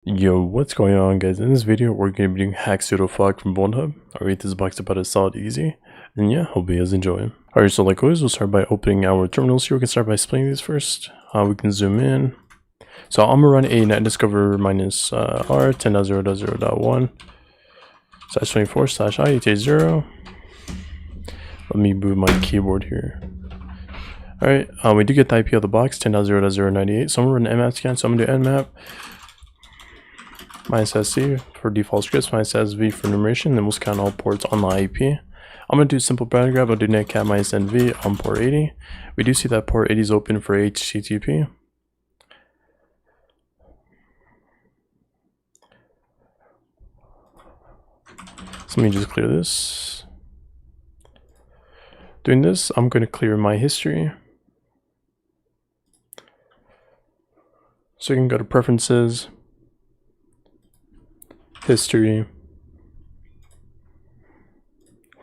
Yo, what's going on, guys? In this video, we're going to be doing Hacksudo fog from VulnHub. I rate this box about a solid easy, and yeah, hope you guys enjoy. Alright, so like always, we'll start by opening our terminals here. We can start by splitting these first. We can zoom in. So I'm going to run a netdiscover minus r 10.0.0.1 /24/i880. Let me move my keyboard here. Alright, we do get the IP of the box 10.0.098. So I'm going to run an nmap scan. So I'm going to do nmap minus SC for default scripts, minus SV for enumeration, then we'll scan all ports on the IP. I'm going to do simple pattern grab. I'll do netcat minus NV on port 80. We do see that port 80 is open for HTTP. So let me just clear this. Doing this, I'm going to clear my history. So you can go to preferences, history,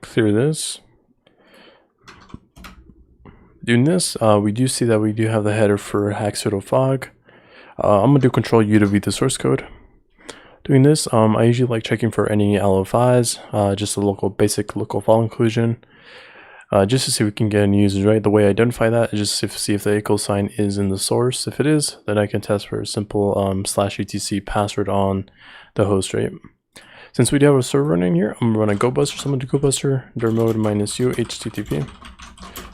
clear this. Doing this, we do see that we do have the header for Hacksudo fog. I'm gonna do Control U to read the source code. Doing this, I usually like checking for any LFIs, just a basic local file inclusion, just to see if we can get any users right. The way I identify that is just to see if the equal sign is in the source. If it is, then I can test for a simple /etc password on the host, right? Since we do have a server running here, I'm gonna run a GoBuster. So I'm gonna do GoBuster dir mode minus u HTTP.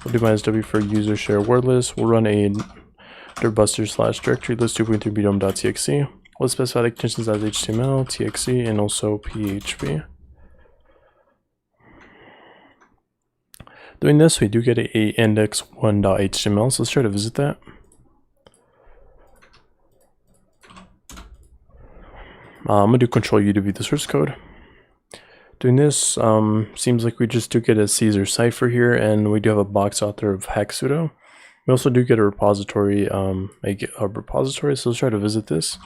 We'll do minus w for user share wordless. We'll run a dirbuster /directory list 2.3bdom.txt. We'll specify the extensions as HTML, TXT, and also PHP. Doing this, we do get a index1.html, so let's try to visit that. I'm gonna do Control U to view the source code. Doing this, seems like we just do get a Caesar cipher here, and we do have a box author of Hacksudo. We also do get a repository, a GitHub repository, so let's try to visit this.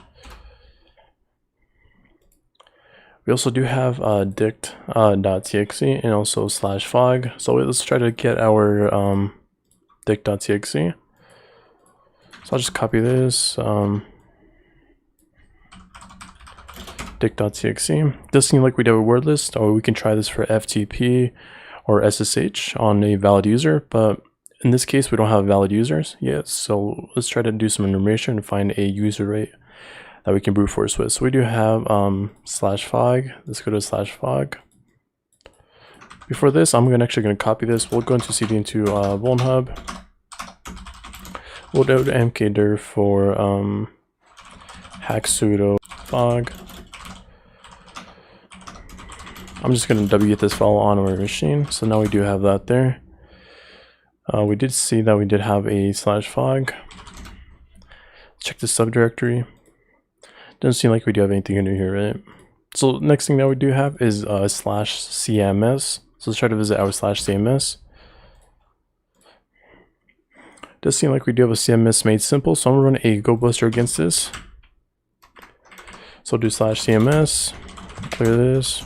We also do have dict.txt and also /fog. So let's try to get our dict.txt. So I'll just copy this. dict.txt. Does seem like we do have a word list, or we can try this for FTP or SSH on a valid user, but in this case we don't have valid users yet. So let's try to do some enumeration and find a user rate that we can brute force with. So we do have /fog. Let's go to /fog. Before this, I'm actually going to copy this. We'll go into cd into VulnHub. We'll do mkdir for Hacksudo fog. I'm just going to wget this file on our machine. So now we do have that there. We did see that we did have a /fog. Check the subdirectory. Doesn't seem like we do have anything under here, right? So next thing that we do have is /cms. So let's try to visit our /cms. Does seem like we do have a CMS made simple, so I'm gonna run a GoBuster against this. So I'll do /cms, clear this,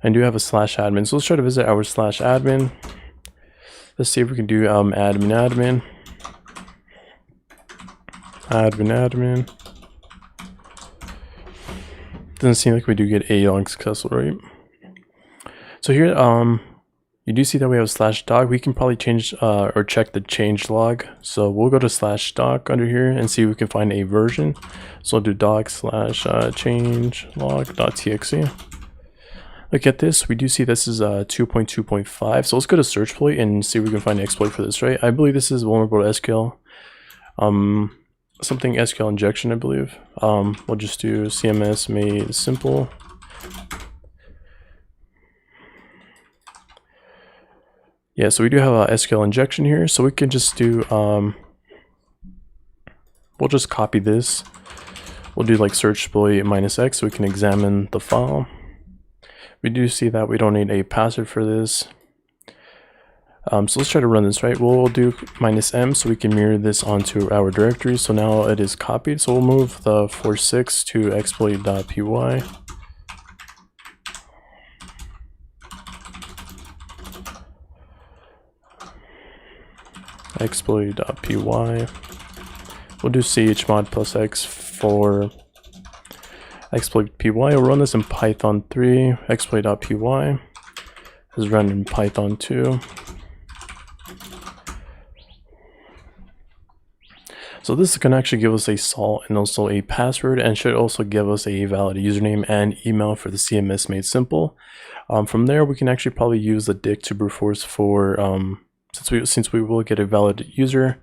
and do have a /admin. So let's try to visit our /admin. Let's see if we can do admin. Doesn't seem like we do get a long successful, right? So here, you do see that we have a /doc. We can probably change or check the change log. So we'll go to /doc under here and see if we can find a version. So I'll do doc/change log.txt. Look at this. We do see this is 2.2.5. So let's go to search exploit and see if we can find an exploit for this, right? I believe this is vulnerable to SQL. Something SQL injection, I believe. We'll just do CMS made simple. Yeah, so we do have a SQL injection here, so we can just do, we'll just copy this. We'll do like search exploit -x so we can examine the file. We do see that we don't need a password for this. So let's try to run this, right? We'll do -m so we can mirror this onto our directory. So now it is copied. So we'll move the 46 to exploit.py. exploit.py. We'll do chmod +x for exploit.py. We'll run this in Python 3. Exploit.py is run in Python 2. So this can actually give us a salt and also a password, and should also give us a valid username and email for the CMS made simple. From there, we can actually probably use the dict to brute force for, since we will get a valid user,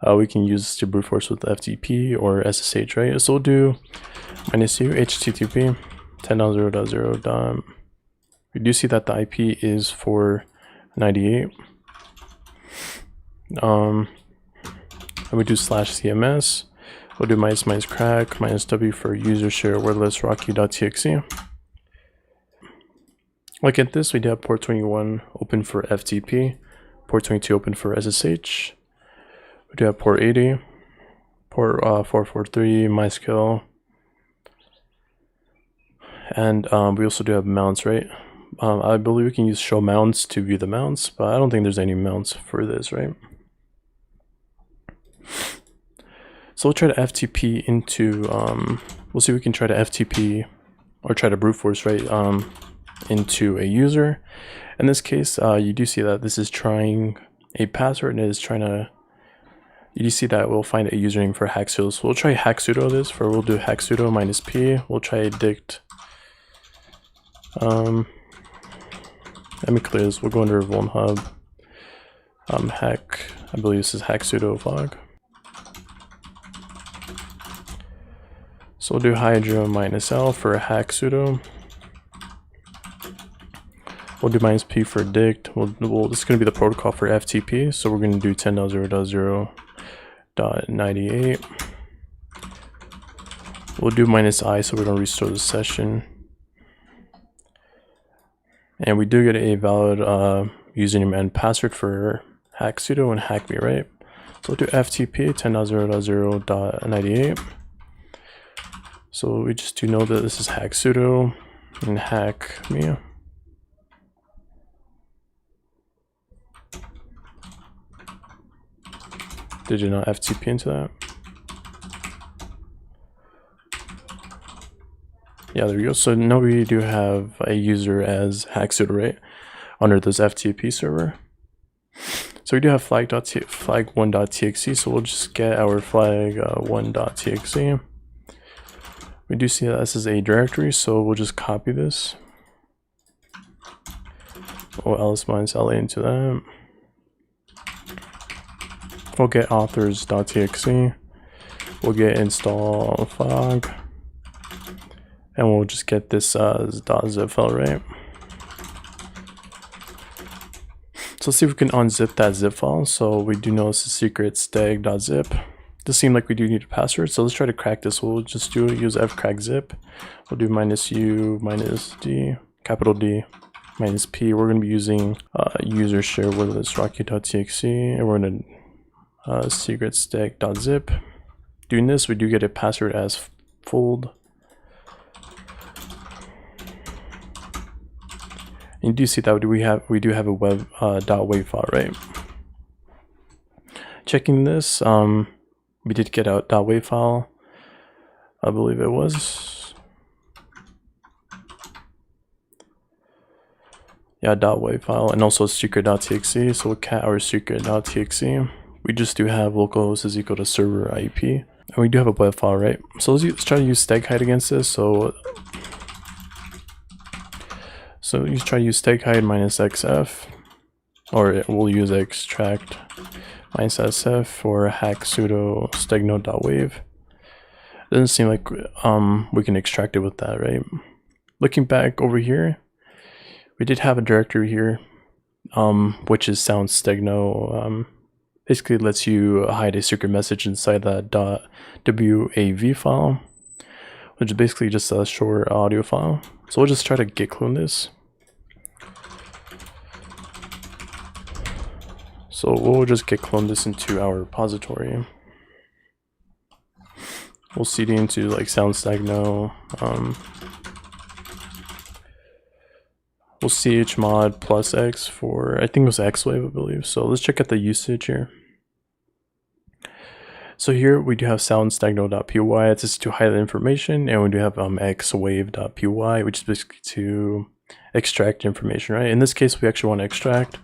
we can use this to brute force with FTP or SSH, right? So we'll do -u http 10.0.0. We do see that the IP is 498. And we do /cms. We'll do -crack -w for user share wordless rocky.txt. Like at this, we do have port 21 open for FTP, port 22 open for SSH. We do have port 80, port 443, MySQL, and we also do have mounts, right? I believe we can use show mounts to view the mounts, but I don't think there's any mounts for this, right? So we'll try to FTP into, we'll see if we can try to FTP or try to brute force, right, into a user. In this case, you do see that this is trying a password and it is trying to, you do see that we'll find a username for Hacksudo. So we'll try Hacksudo this, for we'll do Hacksudo -p. We'll try dict. Let me clear this. We'll go under VulnHub. Hack, I believe this is Hacksudo Vog. So we'll do hydra -l for Hacksudo. We'll do -p for dict. This is going to be the protocol for FTP. So we're going to do 10.0.0.98. We'll do -i so we don't restore the session. And we do get a valid username and password for Hacksudo and Hackme, right? So we'll do FTP 10.0.0.98. So we just do know that this is Hacksudo and Hackme. Did you not FTP into that? Yeah, there we go. So now we do have a user as Hacksudo, right? Under this FTP server. So we do have flag1.txt. So we'll just get our flag1.txt. We do see that this is a directory, so we'll just copy this. We'll ls-la into that. We'll get authors.txt. We'll get install fog. And we'll just get this .zip file, right? So let's see if we can unzip that zip file. So we do know it's a secret stag.zip. This seemed like we do need a password, so let's try to crack this. We'll just use fcrackzip. We'll do -u -d, capital D, -p. We're going to be using user share wordless rocky.txt, and we're going to secret stack.zip. Doing this, we do get a password as fold. And you do see that we do have a web .wave file, right? Checking this, we did get a .wave file. I believe it was. Yeah, .wave file, and also secret.txt. So we'll cat our secret.txt. We just do have localhost is equal to server IP, and we do have a web file, right? So let's try to use staghide against this. So you try to use staghide -xf, or we'll use extract -sf for hacksudo stagnode.wave. Doesn't seem like we can extract it with that, right? Looking back over here, we did have a directory here, which is sound stagno. Basically lets you hide a secret message inside that .wav file, which is basically just a short audio file. So we'll just try to git clone this. So we'll just git clone this into our repository. We'll cd into like sound stagno. We'll chmod +x for, I think it was xwave, I believe. So let's check out the usage here. So here we do have soundstagno.py, it's just to highlight information, and we do have xwave.py, which is basically to extract information, right? In this case, we actually want to extract.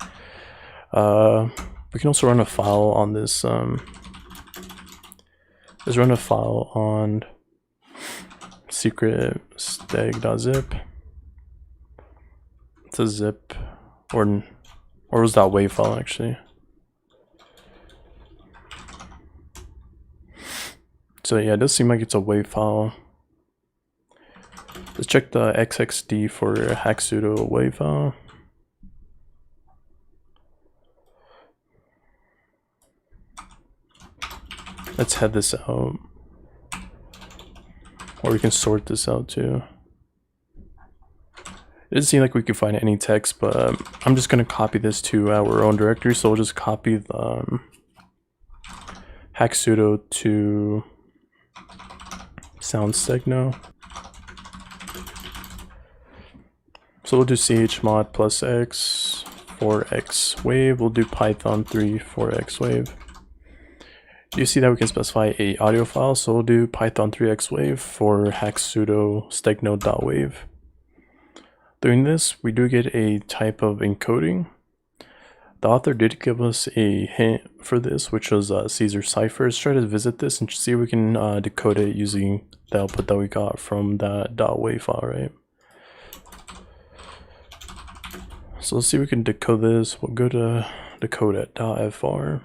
We can also run a file on this. Let's run a file on secret stag.zip. It's a zip, or was that wave file actually? So yeah, it does seem like it's a wave file. Let's check the xxd for Hacksudo wave file. Let's head this out. Or we can sort this out too. It doesn't seem like we can find any text, but I'm just going to copy this to our own directory. So we'll just copy the Hacksudo to soundstagno. So we'll do chmod plus x for xwave. We'll do python 3 for xwave. You see that we can specify a audio file, so we'll do python 3 xwave for hacksudo stagno.wave. Doing this, we do get a type of encoding. The author did give us a hint for this, which was Caesar cipher. Let's try to visit this and see if we can decode it using the output that we got from that .wave file, right? So let's see if we can decode this. We'll go to decode at .fr.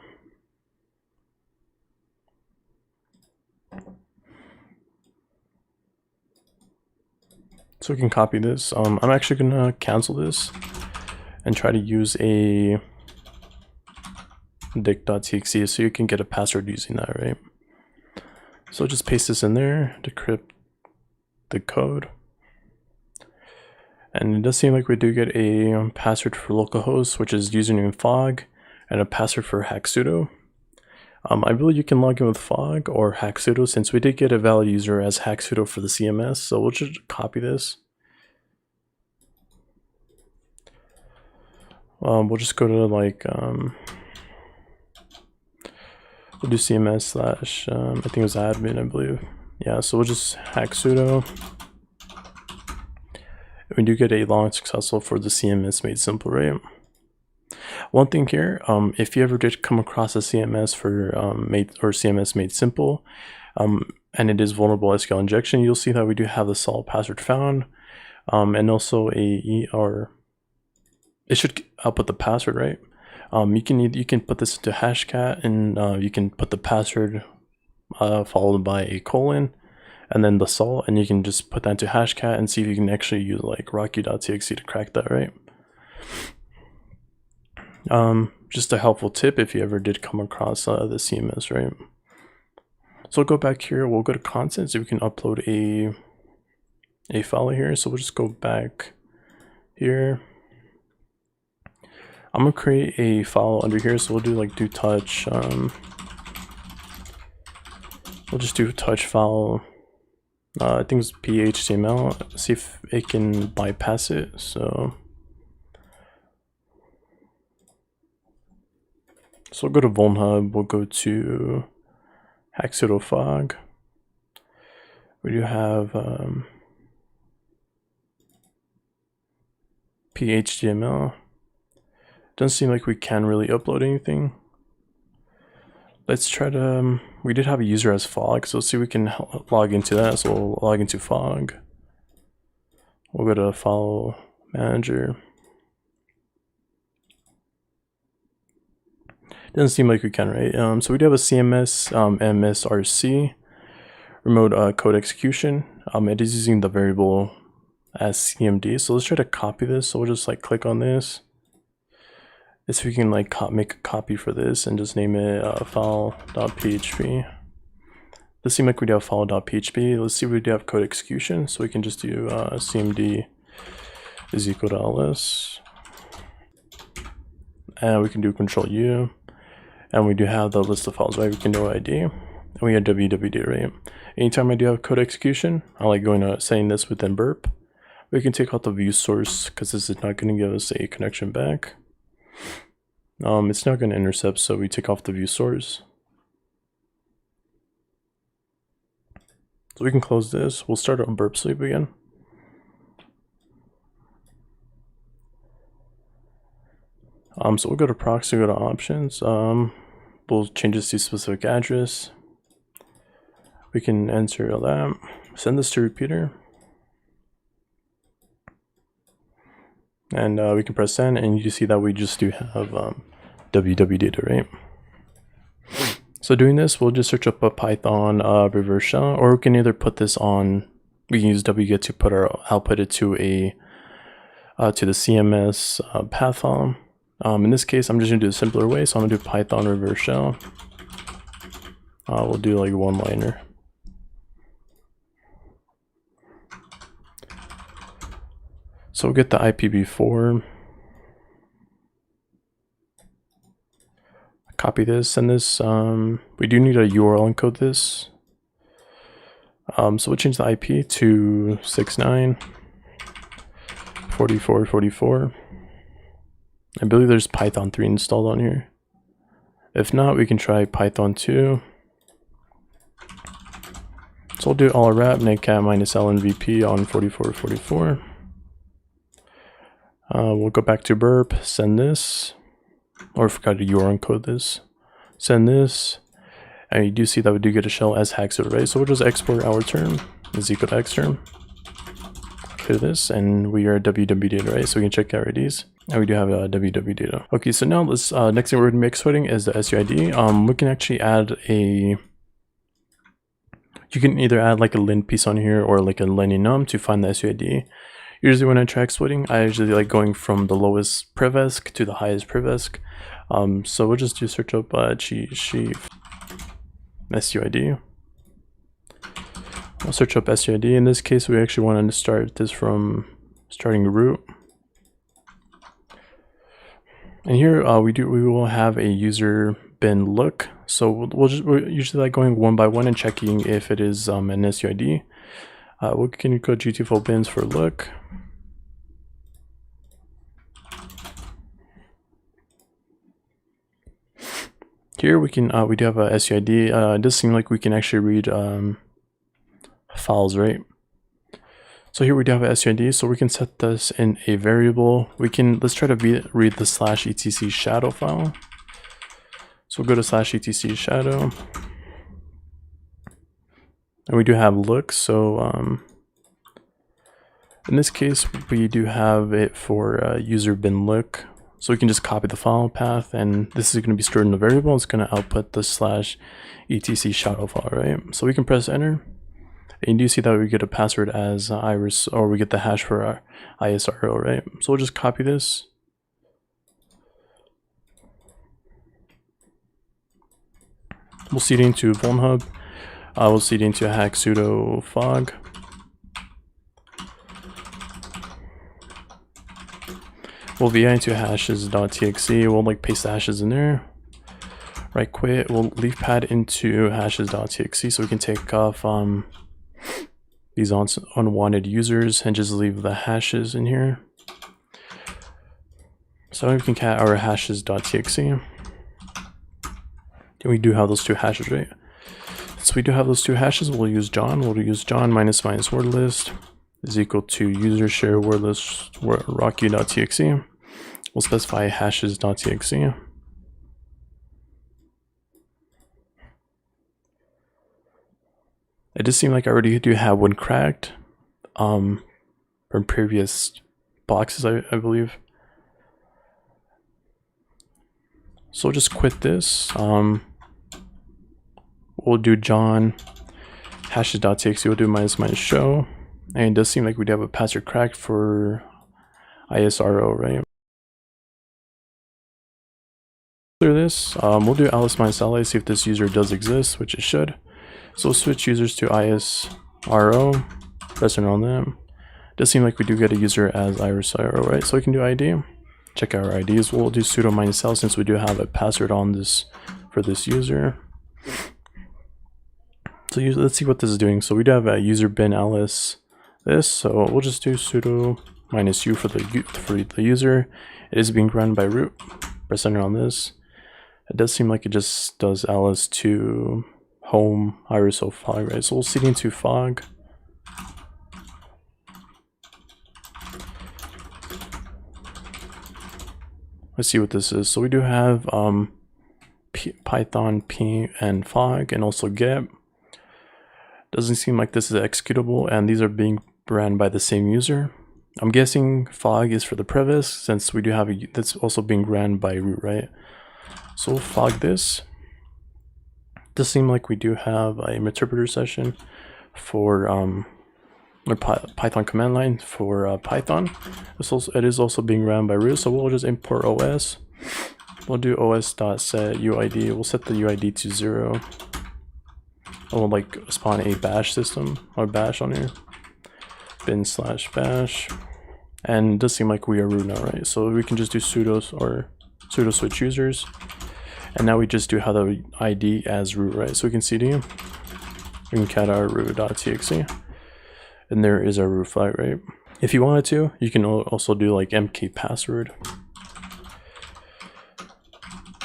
So we can copy this. I'm actually gonna cancel this and try to use a dict.txt so you can get a password using that, right? So just paste this in there, decrypt the code. And it does seem like we do get a password for localhost, which is username fog, and a password for Hacksudo. I believe you can log in with fog or Hacksudo, since we did get a valid user as Hacksudo for the CMS. So we'll just copy this. We'll just go to like we'll do CMS slash I think it was admin, I believe. Yeah, so we'll just Hacksudo. We do get a long successful for the CMS made simple, right? One thing here, if you ever did come across a CMS for CMS made simple, and it is vulnerable SQL injection, you'll see that we do have the solid password found, and also it should output the password, right? You can put this into hashcat, and you can put the password followed by a colon, and then the sol, and you can just put that into hashcat and see if you can actually use like rocky.txt to crack that, right? Just a helpful tip if you ever did come across the CMS, right? So we'll go back here, we'll go to content, so we can upload a file here. So we'll just go back here. I'm gonna create a file under here, so we'll do like do touch. We'll just do touch file. I think it's PHTML. See if it can bypass it. So we'll go to VulnHub. We'll go to Hacksudo fog. We do have PHTML. Doesn't seem like we can really upload anything. Let's try to, we did have a user as fog, so let's see if we can log into that. So we'll log into fog. We'll go to file manager. Doesn't seem like we can, right? So we do have a CMS MSRC remote code execution. It is using the variable as CMD. So let's try to copy this. So we'll just like click on this. Let's see if we can like make a copy for this and just name it file.php. Does seem like we do have file.php. Let's see if we do have code execution. So we can just do cmd is equal to ls. And we can do control U. And we do have the list of files, right? We can do ID. And we have wwd, right? Anytime I do have code execution, I like going to setting this within burp. We can take out the view source because this is not going to give us a connection back. It's not going to intercept, so we take off the view source. So we can close this. We'll start on burp sleep again. So we'll go to proxy, go to options. We'll change this to specific address. We can enter that. Send this to repeater. And we can press send, and you see that we just do have www data, right? So doing this, we'll just search up a Python reverse shell, or we can either put this on, we can use wget to put our output it to a to the CMS path file. In this case, I'm just gonna do a simpler way, so I'm gonna do Python reverse shell. We'll do like one liner. So we'll get the IPv4. Copy this, send this. We do need a URL encode this. So we'll change the IP to 69.44.44. I believe there's Python 3 installed on here. If not, we can try Python 2. So we'll do all wrap netcat -lnvp on 44.44. We'll go back to burp, send this, or I forgot to URL encode this. Send this, and you do see that we do get a shell as Hacksudo, right? So we'll just export our term is equal to xterm. Clear this, and we are www data, right? So we can check our IDs, and we do have a www data. Okay, so now let's next thing we're going to be exploiting is the SUID. We can actually add a. You can either add like a lin piece on here or like a len enum to find the SUID. Usually when I try exploiting, I usually like going from the lowest prevesc to the highest prevesc. So we'll just do search up sheaf SUID. I'll search up SUID. In this case, we actually want to start this from starting root. And here we will have a user bin look. So we're usually like going one by one and checking if it is an SUID. We can go GTFO bins for look. Here we can we do have a SUID. It does seem like we can actually read files, right? So here we do have a SUID, so we can set this in a variable. We can let's try to read the /etc shadow file. So we'll go to /etc shadow. And we do have look, so in this case we do have it for user bin look. So we can just copy the file path, and this is going to be stored in the variable. It's going to output the /etc shadow file, right? So we can press enter, and you do see that we get a password as iris, or we get the hash for our ISRO, right? So we'll just copy this. We'll seed into VulnHub. We'll seed into Hacksudo fog. We'll vi into hashes.txt. We'll like paste the hashes in there. Right quit. We'll leave pad into hashes.txt so we can take off these unwanted users and just leave the hashes in here. So we can cat our hashes.txt. And we do have those two hashes, right? So we do have those two hashes. We'll use John. We'll use John ---- word list is equal to user share word list rocky.txt. We'll specify hashes.txt. It does seem like I already do have one cracked from previous boxes, I believe. So we'll just quit this. We'll do John hashes.txt. We'll do ---- show. And it does seem like we do have a password cracked for ISRO, right? Clear this. We'll do alice -li, see if this user does exist, which it should. So we'll switch users to ISRO, press enter on them. It does seem like we do get a user as ISRO, right? So we can do ID, check our IDs. We'll do sudo -l since we do have a password on this for this user. So let's see what this is doing. So we do have a user bin alice this, so we'll just do sudo -u for the user. It is being run by root. Press enter on this. It does seem like it just does alice to home IRSO fog, right? So we'll cd into fog. Let's see what this is. So we do have Python, p, and fog, and also get. Doesn't seem like this is executable, and these are being ran by the same user. I'm guessing fog is for the previs, since we do have that's also being ran by root, right? So we'll fog this. Does seem like we do have a interpreter session for or Python command line for Python. It is also being ran by root, so we'll just import OS. We'll do os.set UID. We'll set the UID to 0. We'll like spawn a bash system or bash on here. bin/bash. And it does seem like we are root now, right? So we can just do sudo or sudo switch users. And now we just do have the ID as root, right? So we can cd. We can cat our root.txt. And there is our root flag, right? If you wanted to, you can also do like mk password.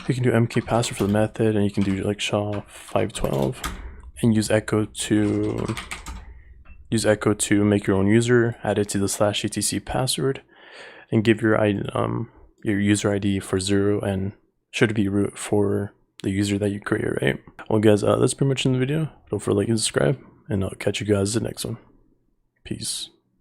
You can do mk password for the method, and you can do like SHA-512 and use echo to make your own user, add it to the /etc password, and give your user ID for 0 and should be root for the user that you create, right? Well guys, that's pretty much in the video. Don't forget to like and subscribe, and I'll catch you guys in the next one. Peace.